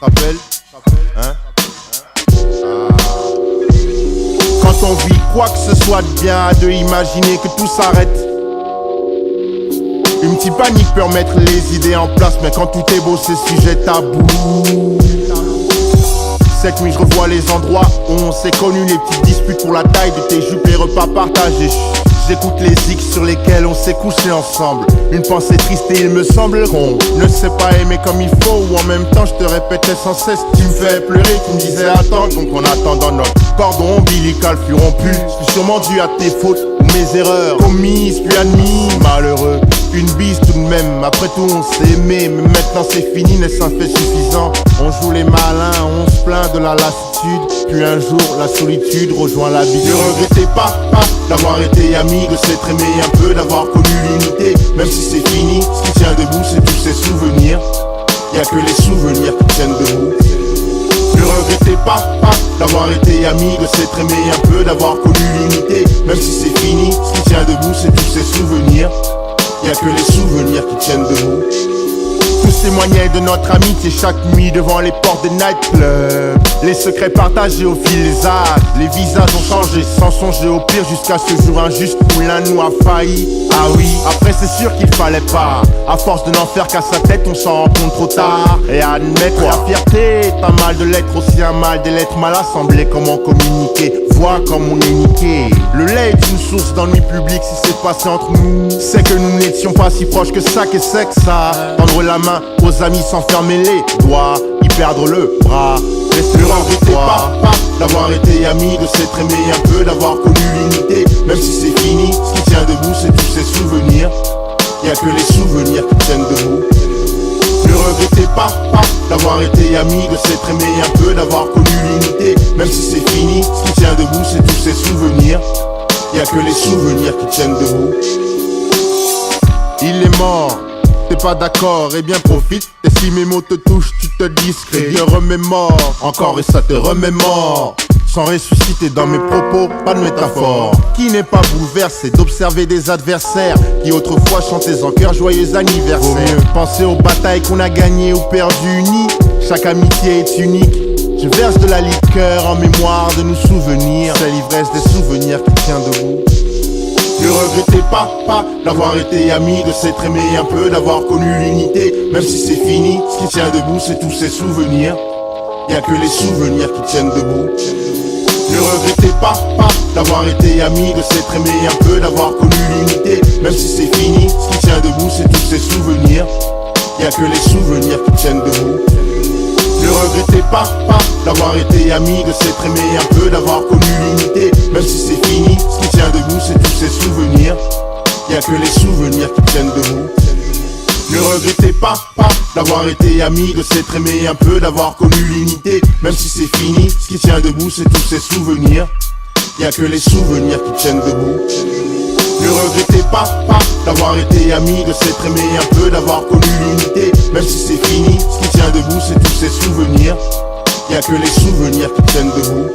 Rappelle, hein? Quand on vit quoi que ce soit de bien, de imaginer que tout s'arrête. Une petite panique peut remettre les idées en place, mais quand tout est beau, c'est sujet tabou. Cette nuit je revois les endroits où on s'est connus, les petites disputes pour la taille de tes jupes et repas partagés. J'écoute les zigs sur lesquels on s'est couché ensemble. Une pensée triste et il me semble qu'on ne sait pas aimer comme il faut. Ou en même temps je te répétais sans cesse, tu me fais pleurer, tu me disais attends. Donc en attendant notre cordon ombilical fut rompu. C'est sûrement dû à tes fautes ou mes erreurs commises puis admises. Malheureux, une bise tout de même. Après tout on s'est aimé, mais maintenant c'est fini, n'est-ce un fait suffisant? On joue les malins, on se plaint de la lassitude. Puis un jour la solitude rejoint l'habitude. Ne regrettez pas d'avoir été amis, de s'être aimé un peu, d'avoir connu l'unité. Même si c'est fini, ce qui tient debout c'est tous ces souvenirs. Y'a que les souvenirs qui tiennent debout. Ne regrettez pas d'avoir été amis, de s'être aimé un peu, d'avoir connu l'unité. Même si c'est fini, ce qui tient debout c'est tous ces souvenirs. Y'a que les souvenirs qui tiennent debout. Tous témoignaient de notre amitié chaque nuit devant les portes des nightclubs. Les secrets partagés au fil des âges. Les visages ont changé sans songer au pire jusqu'à ce jour injuste où l'un nous a failli. Ah oui, après c'est sûr qu'il fallait pas. À force de n'en faire qu'à sa tête, on s'en rend compte trop tard. Et à admettre la fierté est un mal de l'être, aussi un mal des lettres mal assemblées. Comment communiquer, voir comme on est niqué. Le lait est une source d'ennui public si c'est passé entre nous. C'est que nous n'étions pas si proches que ça, qu'est-ce que ça? Tendre la main aux amis sans fermer les doigts, y perdre le bras. Ne regrettez pas d'avoir été amis, de s'être aimé un peu, d'avoir connu l'unité. Même si c'est fini, ce qui tient debout c'est tous ces souvenirs. Y'a que les souvenirs qui tiennent debout. Ne regrettez pas d'avoir été amis, de s'être aimé un peu, d'avoir connu l'unité. Même si c'est fini, ce qui tient debout c'est tous ces souvenirs. Y'a que les souvenirs qui tiennent debout. Il est mort, t'es pas d'accord, eh bien profite. Et si mes mots te touchent, tu te discret. Dieu remémore, encore et ça te remémore. Sans ressusciter dans mes propos, pas de métaphore. Qui n'est pas bouleversé d'observer des adversaires qui autrefois chantaient en cœur joyeux anniversaire. Vaut mieux penser aux batailles qu'on a gagnées ou perdues unies. Chaque amitié est unique. Je verse de la liqueur en mémoire de nos souvenirs. C'est l'ivresse des souvenirs qui tient debout. Ne regrettez pas d'avoir été amis, de s'être aimé un peu, d'avoir connu l'unité. Même si c'est fini, ce qui tient debout c'est tous ces souvenirs. Y'a que les souvenirs qui tiennent debout. Ne regrettez pas d'avoir été amis, de s'être aimé un peu, d'avoir connu l'unité. Même si c'est fini, ce qui tient debout c'est tous ces souvenirs. Y'a que les souvenirs qui tiennent debout. Ne regrettez pas d'avoir été amis, de s'être aimé un peu, d'avoir connu l'unité. Même si c'est fini, ce qui tient debout c'est tous ces souvenirs. Y'a que les souvenirs qui tiennent debout. Ne regrettez pas d'avoir été amis, de s'être aimé un peu, d'avoir connu l'unité. Même si c'est fini, ce qui tient debout c'est tous ces souvenirs. Y'a que les souvenirs qui tiennent debout. Ne regrettez pas d'avoir été amis, de s'être aimé un peu, d'avoir connu l'unité. Même si c'est fini, ce qui tient debout c'est tous ces souvenirs. Ne regrettez pas d'avoir été amis, de s'être aimé un peu, d'avoir connu l'unité. Même si c'est fini, ce qui tient debout c'est tous ces souvenirs. Y'a que les souvenirs qui tiennent debout. Ne regrettez pas d'avoir été amis, de s'être aimé un peu, d'avoir connu l'unité. Même si c'est fini, ce qui tient debout c'est tous ces souvenirs. Y'a que les souvenirs qui tiennent debout.